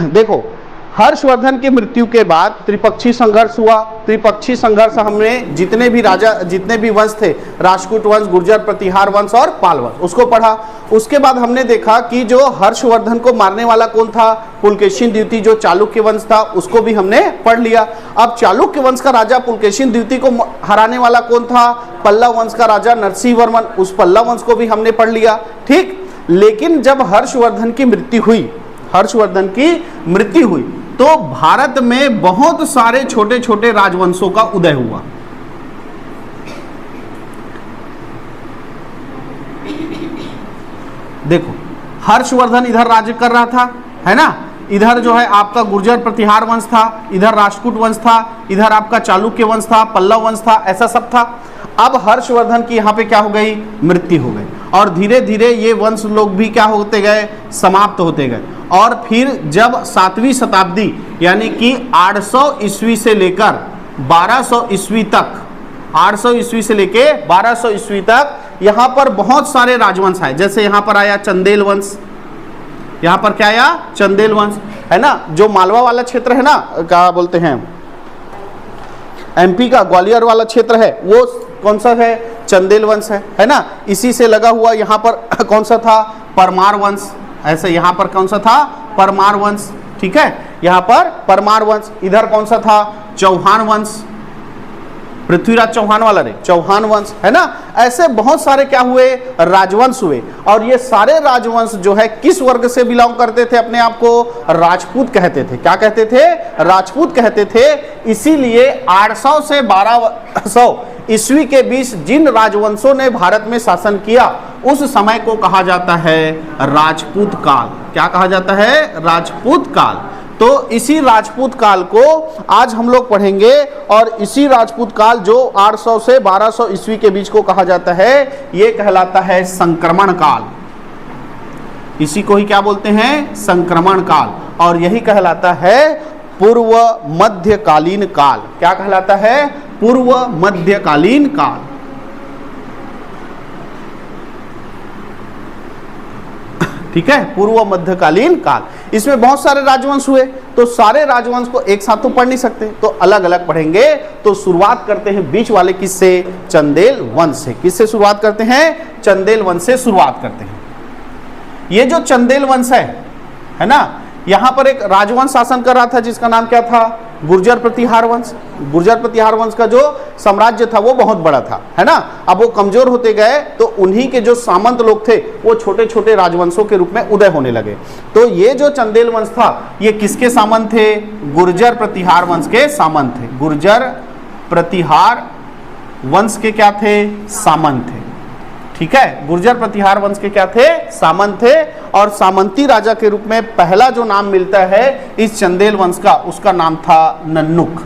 देखो, हर्षवर्धन की मृत्यु के बाद त्रिपक्षीय संघर्ष हुआ। त्रिपक्षीय संघर्ष हमने जितने भी राजा, जितने भी वंश थे, राष्ट्रकूट वंश, गुर्जर प्रतिहार वंश और पाल वंश, उसको पढ़ा। उसके बाद हमने देखा कि जो हर्षवर्धन को मारने वाला कौन था, पुलकेशिन द्वितीय, जो चालुक्य वंश था, उसको भी हमने पढ़ लिया। अब चालुक्य वंश का राजा पुलकेशिन द्वितीय को हराने वाला कौन था, पल्लव वंश का राजा नरसिंह वर्मन, उस पल्लव वंश को भी हमने पढ़ लिया। ठीक, लेकिन जब हर्षवर्धन की मृत्यु हुई तो भारत में बहुत सारे छोटे छोटे राजवंशों का उदय हुआ। देखो, हर्षवर्धन इधर राज्य कर रहा था, है ना, इधर जो है आपका गुर्जर प्रतिहार वंश था, इधर राष्ट्रकूट वंश था, इधर आपका चालुक्य वंश था, पल्लव वंश था, ऐसा सब था। अब हर्षवर्धन की यहाँ पे क्या हो गई, मृत्यु हो गई, और धीरे धीरे ये वंश लोग भी क्या होते गए, समाप्त होते गए। और फिर जब 7वीं शताब्दी यानी कि 800 ईस्वी से लेकर 1200 ईस्वी तक, 800 ईस्वी से लेके 1200 ईस्वी तक यहाँ पर बहुत सारे राजवंश आए। जैसे यहाँ पर आया चंदेल वंश, यहाँ पर क्या आया, चंदेल वंश, है ना, जो मालवा वाला क्षेत्र है ना, क्या बोलते हैं, एमपी का ग्वालियर वाला क्षेत्र है, वो कौन सा है, चंदेल वंश है ना। इसी से लगा हुआ यहाँ पर कौन सा था, परमार वंश। ऐसे यहाँ पर कौन सा था, परमार वंश, ठीक है, यहाँ पर परमार वंश। इधर कौन सा था, चौहान वंश, पृथ्वीराज चौहान वाला रे, चौहान वंश, है ना। ऐसे बहुत सारे क्या हुए, राजवंश हुए। और ये सारे राजवंश जो है किस वर्ग से बिलोंग करते थे, अपने आप को राजपूत कहते थे। क्या कहते थे, राजपूत कहते थे। इसीलिए 800 से 1200 ईस्वी के बीच जिन राजवंशों ने भारत में शासन किया, उस समय को कहा जाता है राजपूत काल। क्या कहा जाता है, राजपूत काल। तो इसी राजपूत काल को आज हम लोग पढ़ेंगे, और इसी राजपूत काल जो 800 से 1200 ईस्वी के बीच को कहा जाता है, ये कहलाता है संक्रमण काल। इसी को ही क्या बोलते हैं, संक्रमण काल। और यही कहलाता है पूर्व मध्यकालीन काल। क्या कहलाता है, पूर्व मध्यकालीन काल। ठीक है, पूर्व मध्यकालीन काल। इसमें बहुत सारे राजवंश हुए, तो सारे राजवंश को एक साथ तो पढ़ नहीं सकते, तो अलग अलग पढ़ेंगे। तो शुरुआत करते हैं बीच वाले किससे, चंदेल वंश से। किससे शुरुआत करते हैं, चंदेल वंश से शुरुआत करते हैं। ये जो चंदेल वंश है ना, यहाँ पर एक राजवंश शासन कर रहा था जिसका नाम क्या था, गुर्जर प्रतिहार वंश। गुर्जर प्रतिहार वंश का जो साम्राज्य था वो बहुत बड़ा था, है ना। अब वो कमजोर होते गए तो उन्हीं के जो सामंत लोग थे वो छोटे छोटे राजवंशों के रूप में उदय होने लगे। तो ये जो चंदेल वंश था ये किसके सामंत थे, गुर्जर प्रतिहार वंश के सामंत थे। गुर्जर प्रतिहार वंश के क्या थे, सामंत थे। ठीक है, गुर्जर प्रतिहार वंश के क्या थे, सामंत थे। और सामंती राजा के रूप में पहला जो नाम मिलता है इस चंदेल वंश का, उसका नाम था नन्नुक।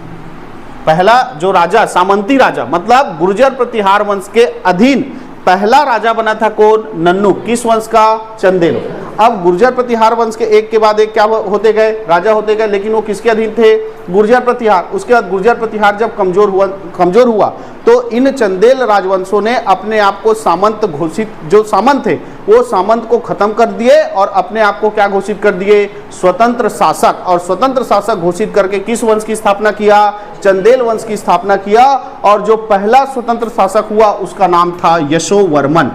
पहला जो राजा, सामंती राजा मतलब गुर्जर प्रतिहार वंश के अधीन पहला राजा बना था कौन, नन्नुक। किस वंश का, चंदेल। अब गुर्जर प्रतिहार वंश के एक के बाद एक क्या होते गए, राजा होते गए, लेकिन वो किसके अधीन थे, गुर्जर प्रतिहार। उसके बाद गुर्जर प्रतिहार जब कमजोर हुआ तो इन चंदेल राजवंशों ने अपने आप को सामंत घोषित, जो सामंत थे वो सामंत को खत्म कर दिए और अपने आप को क्या घोषित कर दिए, स्वतंत्र शासक। और स्वतंत्र शासक घोषित करके किस वंश की स्थापना किया, चंदेल वंश की स्थापना किया। और जो पहला स्वतंत्र शासक हुआ उसका नाम था यशोवर्मन।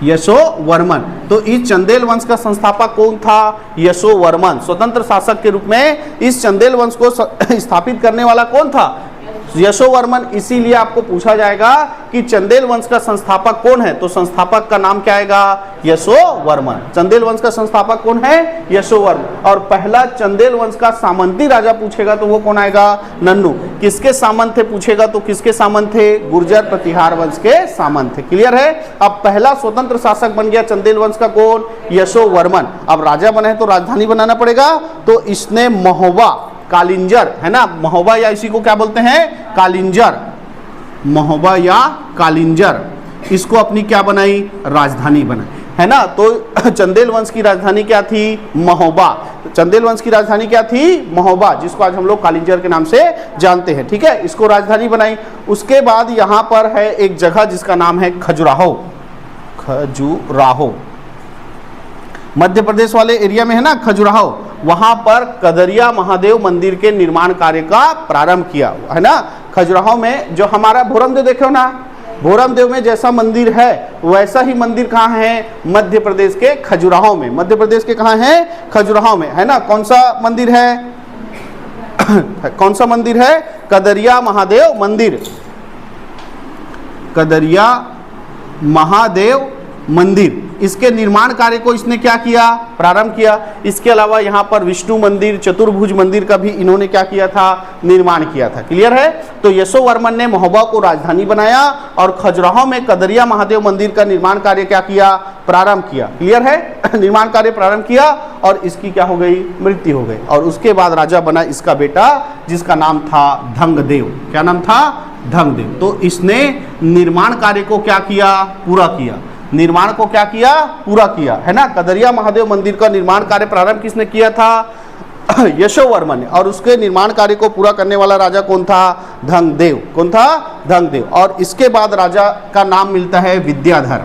यशोवर्मन। तो इस चंदेल वंश का संस्थापक कौन था, यशोवर्मन। स्वतंत्र शासक के रूप में इस चंदेल वंश को स्थापित करने वाला कौन था, यशोवर्मन। इसीलिए आपको पूछा जाएगा कि चंदेल वंश का संस्थापक कौन है, तो संस्थापक का नाम क्या आएगा, यशोवर्मन। चंदेल वंश का संस्थापक कौन है, यशोवर्मन। और पहला चंदेल वंश का सामंती राजा पूछेगा तो वो कौन आएगा, नन्नू। किसके सामंत थे पूछेगा तो किसके सामंत थे, गुर्जर प्रतिहार वंश के सामंत थे। क्लियर है। अब पहला स्वतंत्र शासक बन गया चंदेल वंश का कौन, यशोवर्मन। अब राजा बने तो राजधानी बनाना पड़ेगा, तो इसने महोबा, कालिंजर, है ना, महोबा या इसी को क्या बोलते हैं, कालिंजर। महोबा या कालिंजर, इसको अपनी क्या बनाई, राजधानी बनाई, है ना। तो चंदेल वंश की राजधानी क्या थी, महोबा। चंदेल वंश की राजधानी क्या थी, महोबा, जिसको आज हम लोग कालिंजर के नाम से जानते हैं। ठीक है, इसको राजधानी बनाई। उसके बाद यहाँ पर है एक जगह जिसका नाम है खजुराहो। खजुराहो मध्य प्रदेश वाले एरिया में है ना, खजुराहो। वहां पर कदरिया महादेव मंदिर के निर्माण कार्य का प्रारंभ किया, है ना। खजुराहो में जो हमारा भोरमदेव देखे हो ना, भोरमदेव में जैसा मंदिर है वैसा ही मंदिर कहाँ है, मध्य प्रदेश के खजुराहो में। मध्य प्रदेश के कहाँ है, खजुराहो में, है ना। कौन सा मंदिर है कौन सा मंदिर है, कदरिया महादेव मंदिर, कदरिया महादेव मंदिर। इसके निर्माण कार्य को इसने क्या किया, प्रारंभ किया। इसके अलावा यहाँ पर विष्णु मंदिर, चतुर्भुज मंदिर का भी इन्होंने क्या किया था, निर्माण किया था। क्लियर है। तो यशोवर्मन ने महोबा को राजधानी बनाया और खजुराहो में कदरिया महादेव मंदिर का निर्माण कार्य क्या किया, प्रारंभ किया। क्लियर है। निर्माण कार्य प्रारंभ किया और इसकी क्या हो गई, मृत्यु हो गई। और उसके बाद राजा बना इसका बेटा, जिसका नाम था धंगदेव। क्या नाम था, धंगदेव। तो इसने निर्माण कार्य को क्या किया, पूरा किया। निर्माण को क्या किया, पूरा किया, है ना। कदरिया महादेव मंदिर का निर्माण कार्य प्रारंभ किसने किया था, यशोवर्मन ने। और उसके निर्माण कार्य को पूरा करने वाला राजा कौन था, धंगदेव। कौन था, धंगदेव। और इसके बाद राजा का नाम मिलता है विद्याधर।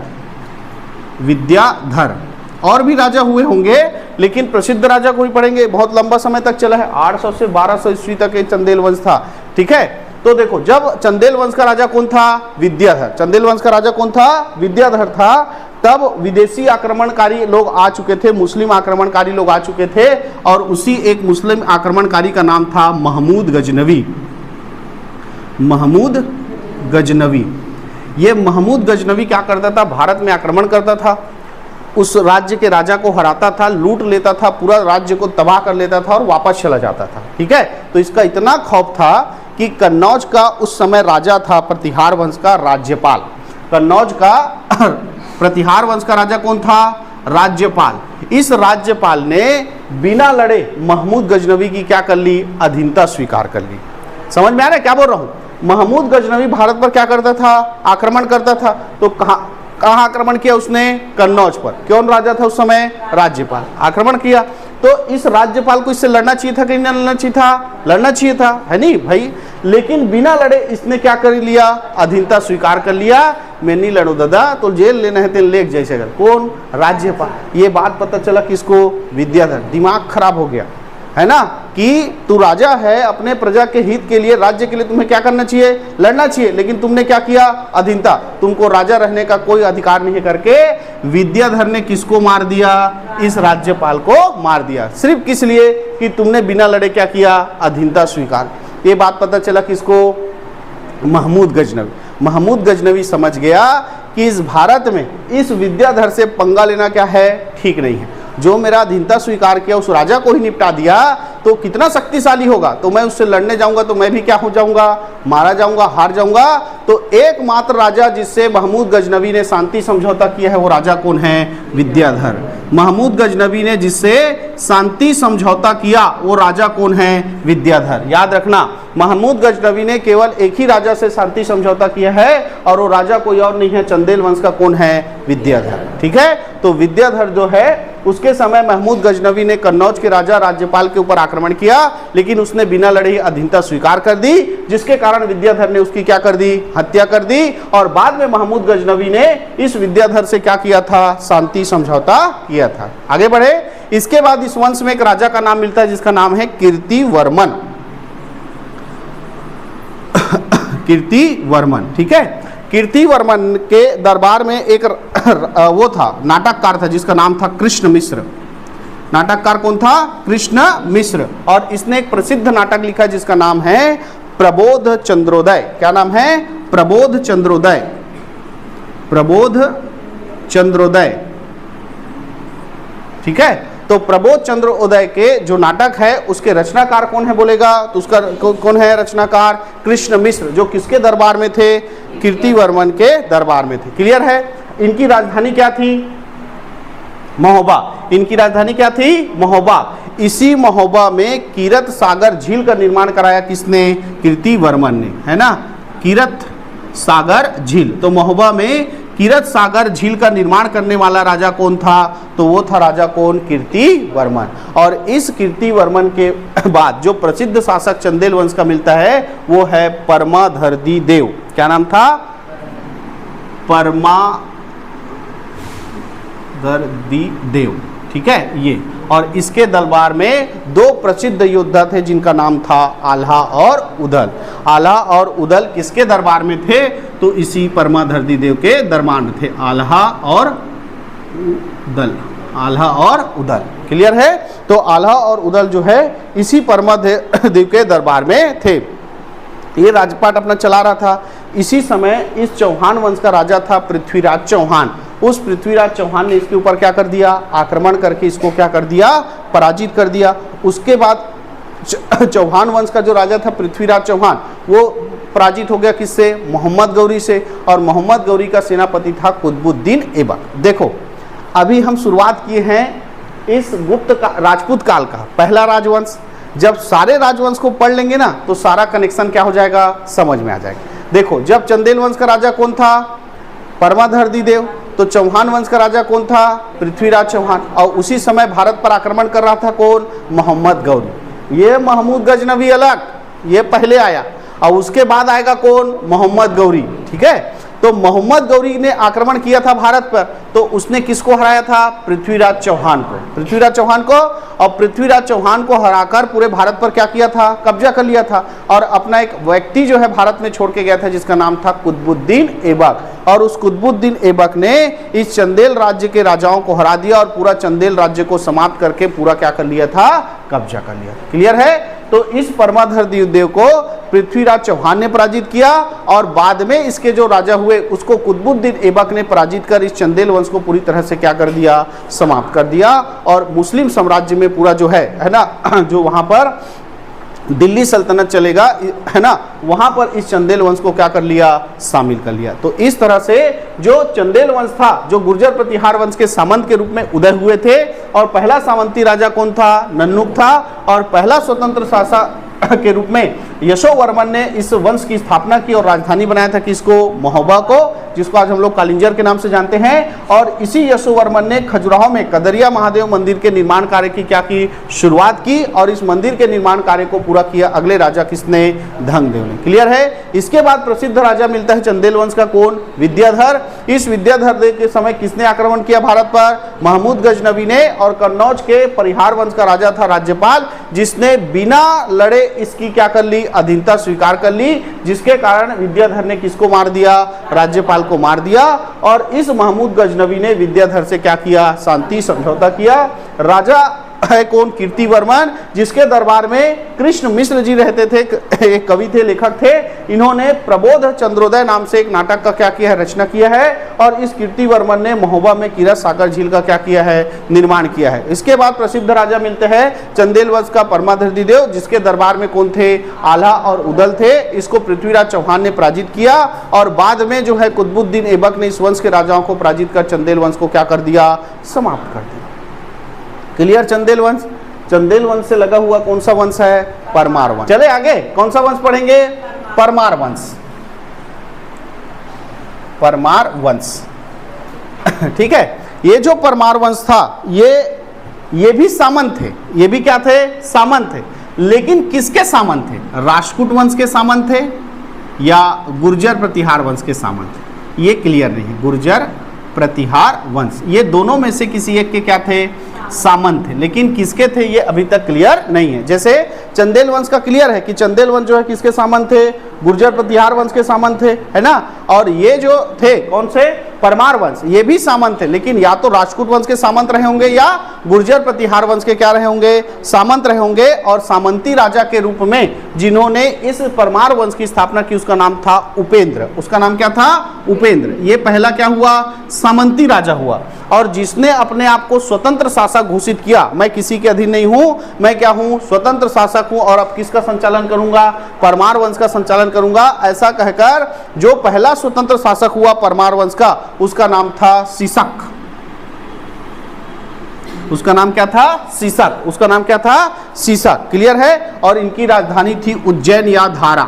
विद्याधर। और भी राजा हुए होंगे, लेकिन प्रसिद्ध राजा को ही पढ़ेंगे। बहुत लंबा समय तक चला है, 800 से 1200 ईस्वी तक ये चंदेल वंश था। ठीक है। तो देखो, जब चंदेल वंश का राजा कौन था, विद्याधर। चंदेल वंश का राजा कौन था, विद्याधर था। तब विदेशी आक्रमणकारी लोग आ चुके थे, मुस्लिम आक्रमणकारी लोग आ चुके थे। और उसी एक मुस्लिम आक्रमणकारी का नाम था महमूद गजनवी। महमूद गजनवी। ये महमूद गजनवी क्या करता था, भारत में आक्रमण करता था, उस राज्य के राजा को हराता था, लूट लेता था, पूरा राज्य को तबाह कर लेता था और वापस चला जाता था। ठीक है। तो इसका इतना खौफ था कि कन्नौज का उस समय राजा था, प्रतिहार वंश का राज्यपाल। कन्नौज का प्रतिहार वंश का राजा कौन था, राज्यपाल। इस राज्यपाल ने बिना लड़े महमूद गजनवी की क्या कर ली, अधीनता स्वीकार कर ली। समझ में आ रहा है क्या बोल रहा हूं। महमूद गजनवी भारत पर क्या करता था, आक्रमण करता था। तो कहाँ आक्रमण किया उसने, कन्नौज पर। कौन राजा था उस समय, राज्यपाल। आक्रमण किया। तो इस राज्यपाल को इससे लड़ना चाहिए था कि नहीं लड़ना चाहिए था, लड़ना चाहिए था, है नहीं भाई। लेकिन बिना लड़े इसने क्या कर लिया, अधीनता स्वीकार कर लिया। मैं नहीं लड़ू दादा, तो जेल लेना है तेल लेक जैसे। कौन, राज्यपाल। ये बात पता चला किसको, विद्याधर। दिमाग खराब हो गया, है ना, कि तू राजा है, अपने प्रजा के हित के लिए, राज्य के लिए तुम्हें क्या करना चाहिए, लड़ना चाहिए। लेकिन तुमने क्या किया, अधीनता, तुमको राजा रहने का कोई अधिकार नहीं करके विद्याधर ने किसको मार दिया, इस राज्यपाल को मार दिया। सिर्फ किस लिए कि तुमने बिना लड़े क्या किया, अधीनता स्वीकार। ये बात पता चला किसको, महमूद गजनवी। महमूद गजनवी समझ गया कि इस भारत में इस विद्याधर से पंगा लेना क्या है, ठीक नहीं है। जो मेरा अधीनता स्वीकार किया उस राजा को ही निपटा दिया तो कितना शक्तिशाली होगा। तो मैं उससे लड़ने जाऊंगा तो मैं भी क्या हो जाऊंगा, मारा जाऊंगा, हार जाऊंगा। तो एकमात्र राजा जिससे महमूद गजनवी ने शांति समझौता किया है वो राजा कौन है, विद्याधर। महमूद गजनवी ने जिससे शांति समझौता किया वो राजा कौन है, विद्याधर। याद रखना, महमूद गजनवी ने केवल एक ही राजा से शांति समझौता किया है और वो राजा कोई और नहीं है, चंदेल वंश का कौन है, विद्याधर। ठीक है। तो विद्याधर जो है उसके समय महमूद गजनवी ने कन्नौज के राजा राज्यपाल के ऊपर आक्रमण किया, लेकिन उसने बिना लड़े ही अधीनता स्वीकार कर दी, जिसके कारण विद्याधर ने उसकी क्या कर दी, हत्या कर दी। और बाद में महमूद गजनवी ने इस विद्याधर से क्या किया था, शांति समझौता किया था। आगे बढ़े। इसके बाद इस वंश में एक राजा का नाम मिलता है जिसका नाम है कीर्तिवर्मन। कीर्तिवर्मन। ठीक है। कीर्तिवर्मन के दरबार में एक वो था, नाटककार था जिसका नाम था कृष्ण मिश्र। नाटककार कौन था, कृष्ण मिश्र। और इसने एक प्रसिद्ध नाटक लिखा जिसका नाम है प्रबोध चंद्रोदय। क्या नाम है, प्रबोध चंद्रोदय। प्रबोध चंद्रोदय। ठीक है। तो प्रबोध चंद्रोदय के जो नाटक है उसके रचनाकार कौन है बोलेगा, तो उसका कौन है रचनाकार, कृष्ण मिश्र, जो किसके दरबार में थे, कीर्तिवर्मन के दरबार में थे। क्लियर है। इनकी राजधानी क्या थी, महोबा। इनकी राजधानी क्या थी, महोबा। इसी महोबा में कीरत सागर झील का निर्माण कराया किसने, कीर्तिवर्मन ने, है ना। कीरत सागर झील, तो महोबा में कीरत सागर झील का निर्माण करने वाला राजा कौन था, तो वो था राजा कौन, कीर्तिवर्मन। और इस कीर्तिवर्मन के बाद जो प्रसिद्ध शासक चंदेल वंश का मिलता है वो है परमाधरदी देव। क्या नाम था, परमाधरदी देव। ठीक है ये। और इसके दरबार में दो प्रसिद्ध योद्धा थे जिनका नाम था आल्हा और उदल। आल्हा और उदल किसके दरबार में थे? तो इसी परमाधर्दी देव के दरबार में थे, आल्हा और उदल, आल्हा और उदल। क्लियर है? तो आल्हा और उदल जो है इसी परमादेव के दरबार में थे। ये राजपाट अपना चला रहा था। इसी समय इस चौहान वंश का राजा था पृथ्वीराज चौहान। उस पृथ्वीराज चौहान ने इसके ऊपर क्या कर दिया? आक्रमण करके इसको क्या कर दिया? पराजित कर दिया। उसके बाद चौहान वंश का जो राजा था पृथ्वीराज चौहान, वो पराजित हो गया किससे? मोहम्मद गौरी से। और मोहम्मद गौरी का सेनापति था कुतुबुद्दीन ऐबक। देखो अभी हम शुरुआत किए हैं इस गुप्त का राजपूत काल का पहला राजवंश। जब सारे राजवंश को पढ़ लेंगे ना तो सारा कनेक्शन क्या हो जाएगा? समझ में आ जाएगा। देखो जब चंदेल वंश का राजा कौन था? परमाधर्दी देव। तो चौहान वंश का राजा कौन था? पृथ्वीराज चौहान। और उसी समय भारत पर आक्रमण कर रहा था कौन? मोहम्मद गौरी। ये महमूद गजनवी अलग, ये पहले आया। और उसके बाद आएगा कौन? मोहम्मद गौरी। ठीक है, तो मोहम्मद गौरी ने आक्रमण किया था भारत पर, तो उसने किसको हराया था? पृथ्वीराज चौहान को। पृथ्वीराज चौहान को, और पृथ्वीराज चौहान को हराकर पूरे भारत पर क्या किया था? कब्जा कर लिया था। और अपना एक व्यक्ति जो है भारत में छोड़ के गया था जिसका नाम था कुतुबुद्दीन ऐबक। और उस कुतुबुद्दीन ऐबक ने इस चंदेल राज्य के राजाओं को हरा दिया और पूरा चंदेल राज्य को समाप्त करके पूरा क्या कर लिया था? कब्जा कर लिया। क्लियर है? तो इस परमाधर्दी देव को पृथ्वीराज चौहान ने पराजित किया और बाद में इसके जो राजा हुए उसको कुतुबुद्दीन ऐबक ने पराजित कर इस चंदेल वंश को पूरी तरह से क्या कर दिया? समाप्त कर दिया। और मुस्लिम साम्राज्य में पूरा जो है ना, जो वहां पर दिल्ली सल्तनत चलेगा है ना, वहां पर इस चंदेल वंश को क्या कर लिया? शामिल कर लिया। तो इस तरह से जो चंदेल वंश था, जो गुर्जर प्रतिहार वंश के सामंत के रूप में उदय हुए थे, और पहला सामंती राजा कौन था? नन्नुक था। और पहला स्वतंत्र शासक के रूप में यशोवर्मन ने इस वंश की स्थापना की और राजधानी बनाया था किसको? महोबा को, जिसको आज हम लोग कालिंजर के नाम से जानते हैं। और इसी यशोवर्मन ने खजुराहो में कदरिया महादेव मंदिर के निर्माण कार्य की क्या की? शुरुआत की। और इस मंदिर के निर्माण कार्य को पूरा किया अगले राजा किसने? धंगदेव ने। क्लियर है? इसके बाद प्रसिद्ध राजा मिलता है चंदेल वंश का कौन? विद्याधर। इस विद्याधर के समय किसने आक्रमण किया भारत पर? महमूद गजनवी ने। और कन्नौज के परिहार वंश का राजा था राज्यपाल, जिसने बिना लड़े इसकी क्या कर ली? अधीनता स्वीकार कर ली, जिसके कारण विद्याधर ने किसको मार दिया? राज्यपाल को मार दिया। और इस महमूद गजनवी ने विद्याधर से क्या किया? शांति समझौता किया। राजा है कौन? कीर्तिवर्मन, जिसके दरबार में कृष्ण मिश्र जी रहते थे, एक कवि थे, लेखक थे। इन्होंने प्रबोध चंद्रोदय नाम से एक नाटक का क्या किया है? रचना किया है। और इस कीर्तिवर्मन ने महोबा में कीरत सागर झील का क्या किया है? निर्माण किया है। इसके बाद प्रसिद्ध राजा मिलते हैं चंदेल वंश का परमाधर्दी देव, जिसके दरबार में कौन थे? आल्हा और उदल थे। इसको पृथ्वीराज चौहान ने पराजित किया। और बाद में जो है कुतुबुद्दीन ऐबक ने इस वंश के राजाओं को पराजित कर चंदेल वंश को क्या कर दिया? समाप्त कर दिया। क्लियर? चंदेल वंश। चंदेल वंश से लगा हुआ कौन सा वंश है? परमार वंश। चले आगे, कौन सा वंश पढ़ेंगे? परमार वंश। परमार वंश ठीक है। ये जो परमार वंश था ये भी सामंत थे। ये भी क्या थे? सामंत थे। लेकिन किसके सामंत थे? राष्ट्रकूट वंश के सामंत थे या गुर्जर प्रतिहार वंश के सामंत? ये क्लियर नहीं है। गुर्जर प्रतिहार वंश, ये दोनों में से किसी एक के क्या थे? सामंत थे। लेकिन किसके थे ये अभी तक क्लियर नहीं है। जैसे चंदेल वंश का क्लियर है कि चंदेल वंश जो है किसके सामंत थे? गुर्जर प्रतिहार वंश के सामंत थे, है ना। और ये जो थे कौन से? परमार वंश, ये भी सामंत थे। लेकिन या तो राष्ट्रकूट वंश के सामंत रहे होंगे या गुर्जर प्रतिहार वंश के क्या रहे होंगे? सामंत रहे होंगे। और सामंती राजा के रूप में जिन्होंने इस परमार वंश की स्थापना की उसका नाम था उपेंद्र। उसका नाम क्या था? उपेंद्र। ये पहला क्या हुआ? सामंती राजा हुआ। और जिसने अपने आप को स्वतंत्र शासक घोषित किया, मैं किसी के अधीन नहीं हूं, मैं क्या हूं? स्वतंत्र शासक हूं। और अब किसका संचालन करूंगा? परमार वंश का संचालन करूंगा। ऐसा कहकर जो पहला स्वतंत्र शासक हुआ परमार वंश का, उसका नाम था सीसक। उसका नाम क्या था? सीसक। उसका नाम क्या था? सीसक। क्लियर है? और इनकी राजधानी थी उज्जैन या धारा।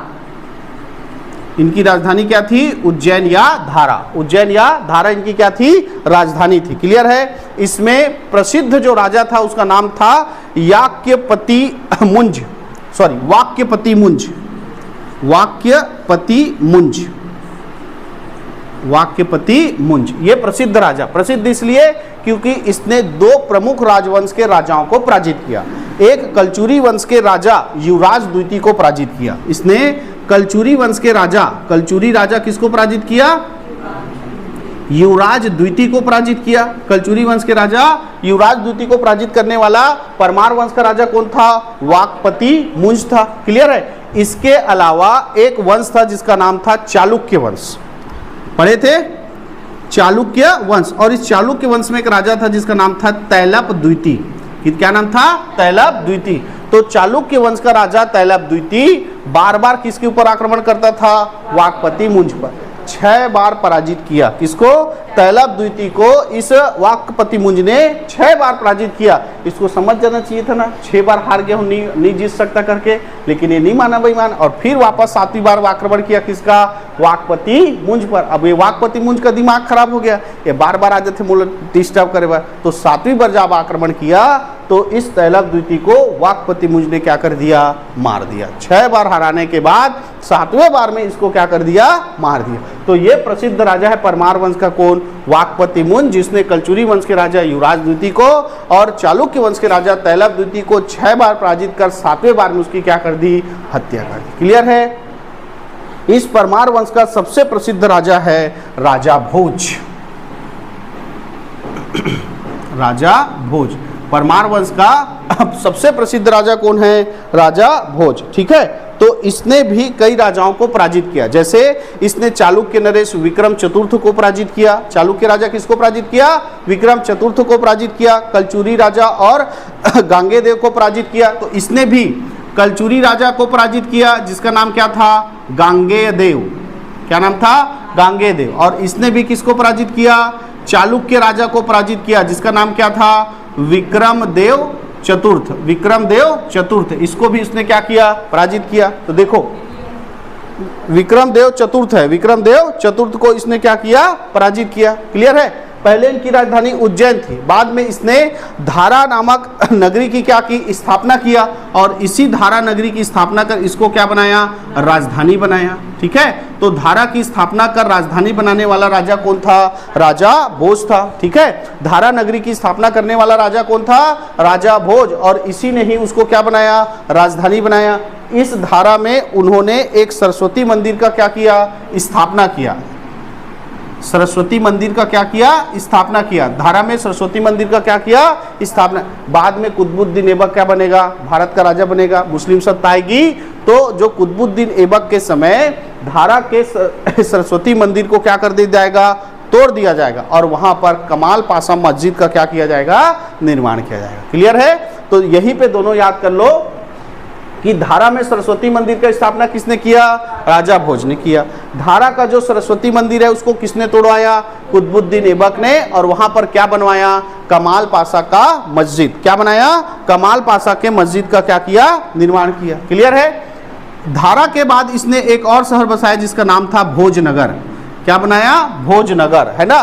इनकी राजधानी क्या थी? उज्जैन या धारा। उज्जैन या धारा इनकी क्या थी? राजधानी थी। क्लियर है? इसमें प्रसिद्ध जो राजा था उसका नाम था याक्यपति मुंज, सॉरी वाक्यपति मुंज। वाक्यपति मुंज। वाक्यपति मुंज। ये प्रसिद्ध राजा, प्रसिद्ध इसलिए क्योंकि इसने दो प्रमुख राजवंश के राजाओं को पराजित किया। एक कलचुरी वंश के राजा युवराज द्वितीय को पराजित किया इसने। कलचुरी वंश के राजा, कलचुरी राजा किसको पराजित किया? युवराज द्वितीय को पराजित किया। कलचुरी वंश के राजा युवराज द्वितीय को पराजित करने वाला परमार वंश का राजा कौन था? वाक्पति मुंज था। क्लियर है? इसके अलावा एक वंश था जिसका नाम था चालुक्य वंश, पढ़े थे चालुक्य वंश। और इस चालुक्य वंश में एक राजा था जिसका नाम था तैलप द्वितीय। क्या नाम था? तैलप द्वितीय। तो चालुक्य वंश का राजा तैलप द्वितीय बार बार किसके ऊपर आक्रमण करता था? वाक्पति मुंज पर। 6 बार पराजित किया। किसको? तैलप द्वितीय को इस वाक्पति मुंज ने 6 बार पराजित किया। इसको समझ जाना चाहिए था ना, 6 बार हार गया हूं, नहीं जीत सकता करके, लेकिन ये नहीं माना बेईमान। और फिर वापस 7वीं बार आक्रमण किया किसका? वाक्पति मुंज पर। अब ये वाक्पति मुंज का दिमाग खराब हो गया, ये बार बार आते थे मूल डिस्टर्ब करे बार। तो 7वीं बार जब आक्रमण किया तो इस तैलप द्वितीय को वाक्पति मुंज ने क्या कर दिया? मार दिया। 6 बार हराने के बाद 7वें बार में इसको क्या कर दिया? मार दिया। तो ये प्रसिद्ध राजा है परमार वंश का कौन? वाक्पति मुंज, जिसने कलचुरी वंश के राजा युवराज द्वितीय को और चालुक्य वंश के राजा तैलप द्वितीय को 6 बार पराजित कर 7वें बार में उसकी क्या कर दी? हत्या कर दी। क्लियर है? इस परमार वंश का सबसे प्रसिद्ध राजा है राजा भोज। राजा भोज परमार वंश का सबसे प्रसिद्ध राजा कौन है? राजा भोज। ठीक है? तो इसने भी कई राजाओं को पराजित किया। जैसे इसने चालुक्य नरेश विक्रम चतुर्थ को पराजित किया। चालुक्य राजा किसको पराजित किया? विक्रम चतुर्थ को पराजित किया। कलचुरी राजा और गांगेयदेव को पराजित किया। तो इसने भी कलचुरी राजा को पराजित किया जिसका नाम क्या था? गांगेयदेव। क्या नाम था? गांगेयदेव। और इसने भी किसको पराजित किया? चालुक्य राजा को पराजित किया जिसका नाम क्या था? विक्रमदेव चतुर्थ। विक्रमदेव चतुर्थ, इसको भी इसने क्या किया? पराजित किया। तो देखो विक्रमदेव चतुर्थ है, विक्रमदेव चतुर्थ को इसने क्या किया? पराजित किया। क्लियर है? पहले इनकी राजधानी उज्जैन थी, बाद में इसने धारा नामक नगरी की क्या की? स्थापना किया। और इसी धारा नगरी की स्थापना कर इसको क्या बनाया? राजधानी बनाया। ठीक है? तो धारा की स्थापना कर राजधानी बनाने वाला राजा कौन था? राजा भोज था। ठीक है? धारा नगरी की स्थापना करने वाला राजा कौन था? राजा भोज। और इसी ने ही उसको क्या बनाया? राजधानी बनाया। इस धारा में उन्होंने एक सरस्वती मंदिर का क्या किया? स्थापना किया। सरस्वती मंदिर का क्या किया? स्थापना किया। धारा में सरस्वती मंदिर का क्या किया? स्थापना। बाद में कुतुबुद्दीन ऐबक क्या बनेगा? भारत का राजा बनेगा। मुस्लिम सत्ता आएगी तो जो कुतुबुद्दीन ऐबक के समय धारा के सरस्वती मंदिर को क्या कर दिया जाएगा? तोड़ दिया जाएगा और वहां पर कमाल पासा मस्जिद का क्या किया जाएगा? निर्माण किया जाएगा। क्लियर है? तो यहीं पे दोनों याद कर लो कि धारा में सरस्वती मंदिर का स्थापना किसने किया? राजा भोज ने किया। धारा का जो सरस्वती मंदिर है उसको किसने तोड़वाया? कुतुबुद्दीन ऐबक ने। और वहां पर क्या बनवाया? कमाल पासा का मस्जिद। क्या बनाया? कमाल पासा के मस्जिद का क्या किया? निर्माण किया। क्लियर है? धारा के बाद इसने एक और शहर बसाया जिसका नाम था भोजनगर। क्या बनाया? भोजनगर, है ना?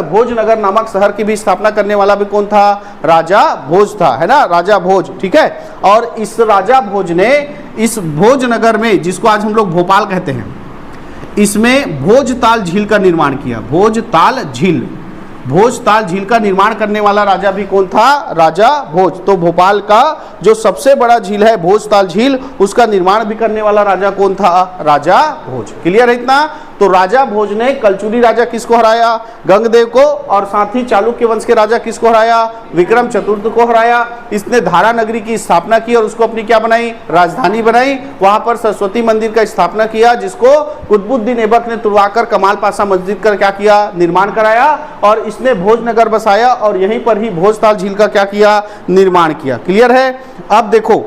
भोजनगर नामक शहर की भी स्थापना करने वाला भी कौन था? राजा भोज था, है ना? राजा भोज। ठीक है? और इस राजा भोज ने इस भोजनगर में, जिसको आज हम लोग भोपाल कहते हैं, इसमें भोजताल झील का निर्माण किया। भोजताल झील, भोजताल झील का निर्माण करने वाला राजा भी कौन था? राजा भोज। तो भोपाल का जो सबसे बड़ा झील है भोजताल झील, उसका निर्माण भी करने वाला राजा कौन था? राजा भोज। क्लियर है इतना? तो राजा भोज ने कलचुरी राजा किसको हराया? गंगदेव को। और साथ ही चालुक्य वंश के राजा किसको हराया? विक्रम चतुर्थ को हराया। इसने धारा नगरी की स्थापना की और उसको अपनी क्या बनाई? राजधानी बनाई। वहां पर सरस्वती मंदिर का स्थापना किया जिसको कुतुबुद्दीन ऐबक ने तुड़वाकर कमाल पासा मस्जिद का क्या किया? निर्माण कराया। और इसने भोजनगर बसाया और यहीं पर ही भोजताल झील का क्या किया? निर्माण किया। क्लियर है? अब देखो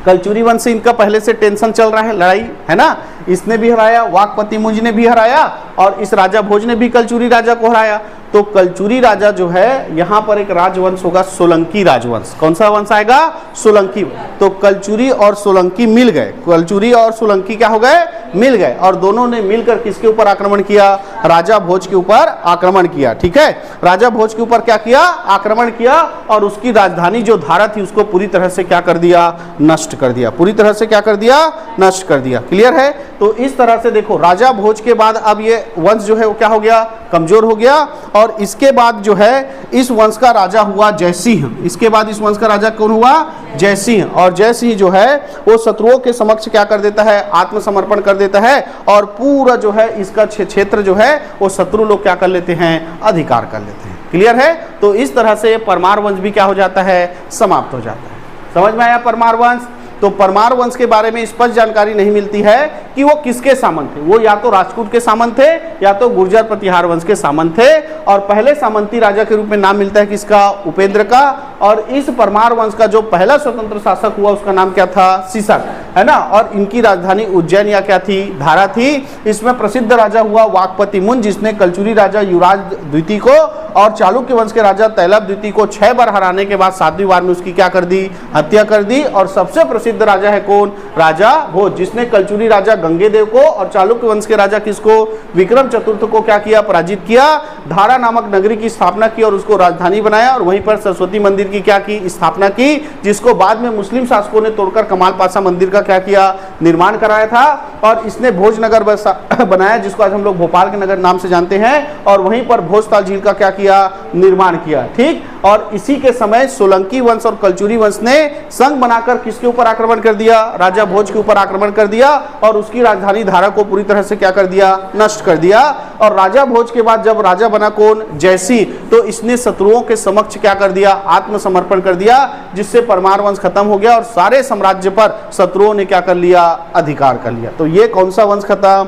कलचुरी वंश से इनका पहले से टेंशन चल रहा है, लड़ाई, है ना? इसने भी हराया, वाक्पति मुंज ने भी हराया और इस राजा भोज ने भी कलचुरी राजा को हराया। तो कलचुरी राजा जो है, यहाँ पर एक राजवंश होगा सोलंकी राजवंश। कौन सा वंश आएगा? सोलंकी। तो कलचुरी और सोलंकी मिल गए। कलचुरी और सोलंकी क्या हो गए? मिल गए और दोनों ने मिलकर किसके ऊपर आक्रमण किया? राजा भोज के ऊपर आक्रमण किया। ठीक है, राजा भोज के ऊपर क्या किया? आक्रमण किया और उसकी राजधानी जो धारा थी उसको पूरी तरह से क्या कर दिया? नष्ट कर दिया। पूरी तरह से क्या कर दिया? नष्ट कर दिया। क्लियर है? तो इस तरह से देखो, राजा भोज के बाद अब ये वंश जो है वो क्या हो गया? कमजोर हो गया। और इसके बाद जो है इस वंश का राजा हुआ जयसिंह। इसके बाद इस वंश का राजा कौन हुआ? जयसिंह। और जयसिंह जो है वो शत्रुओं के समक्ष क्या कर देता है? आत्मसमर्पण कर देता है और पूरा जो है इसका क्षेत्र जो है वो शत्रु लोग क्या कर लेते हैं? अधिकार कर लेते हैं। क्लियर है? तो इस तरह से परमार वंश भी क्या हो जाता है? समाप्त हो जाता है। समझ में आया परमार वंश? तो परमार वंश के बारे में स्पष्ट जानकारी नहीं मिलती है कि वो किसके सामंत थे। वो या तो राजपूत के सामंत थे या तो गुर्जर प्रतिहार वंश के सामंत थे। और पहले सामंती राजा के रूप में नाम मिलता है किसका? उपेंद्र का। और इस परमार वंश का जो पहला स्वतंत्र शासक हुआ उसका नाम क्या था? शीशक, है ना। और इनकी राजधानी उज्जैन या क्या थी? धारा थी। इसमें प्रसिद्ध राजा हुआ वाकपति मुन, जिसने कलचुरी राजा युवराज द्वितीय को और चालुक्य वंश के राजा तैलभ द्वितीय को 6 बार हराने के बाद 7वीं बार में उसकी क्या कर दी? हत्या कर दी। और सबसे प्रसिद्ध राजा है कौन? राजा भोज, जिसने कलचुरी राजा गंगेदेव को और चालुक्य वंश के राजा किसको? विक्रम चतुर्थ को क्या किया? पराजित किया। धारा नामक नगरी की स्थापना की और उसको राजधानी बनाया और वहीं पर सरस्वती मंदिर की क्या की? स्थापना की, जिसको बाद में मुस्लिम शासकों ने तोड़कर कमाल पाशा मंदिर का क्या किया? निर्माण कराया था। और इसने भोजनगर बनाया, जिसको आज हम लोग भोपाल के नगर नाम से जानते हैं। और वहीं पर भोजताल झील का क्या किया? निर्माण किया। ठीक। और इसी के समय सोलंकी वंश और कलचुरी वंश ने संघ बनाकर किसके ऊपर आक्रमण कर दिया? राजा भोज के ऊपर आक्रमण कर दिया और उसकी राजधानी धारा को पूरी तरह से क्या कर दिया? नष्ट कर दिया। और राजा भोज के बाद जब राजा बना कौन? जयसिंह, तो इसने शत्रुओं के समक्ष क्या कर दिया? आत्मसमर्पण कर दिया, जिससे परमार वंश खत्म हो गया और सारे साम्राज्य पर शत्रुओं ने क्या कर लिया? अधिकार कर लिया। तो ये कौन सा वंश खत्म?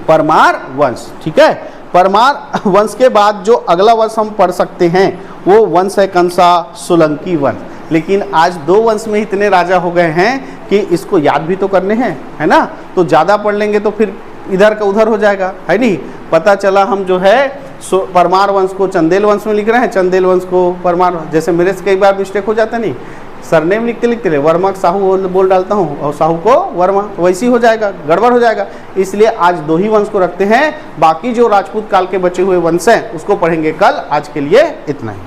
परमार वंश। ठीक है। परमार वंश के बाद जो अगला वंश हम पढ़ सकते हैं वो वंश है कौन सा? सोलंकी वंश। लेकिन आज 2 वंश में इतने राजा हो गए हैं कि इसको याद भी तो करने हैं, है ना। तो ज़्यादा पढ़ लेंगे तो फिर इधर का उधर हो जाएगा, है नहीं। पता चला हम जो है परमार वंश को चंदेल वंश में लिख रहे हैं, चंदेल वंश को परमार। जैसे मेरे से कई बार मिस्टेक हो जाता नहीं, सरनेम लिखते लिखते वर्मा साहू बोल डालता हूँ और साहू को वर्मा, तो वैसे ही हो जाएगा, गड़बड़ हो जाएगा। इसलिए आज 2 ही वंश को रखते हैं। बाकी जो राजपूत काल के बचे हुए वंश हैं उसको पढ़ेंगे कल। आज के लिए इतना ही।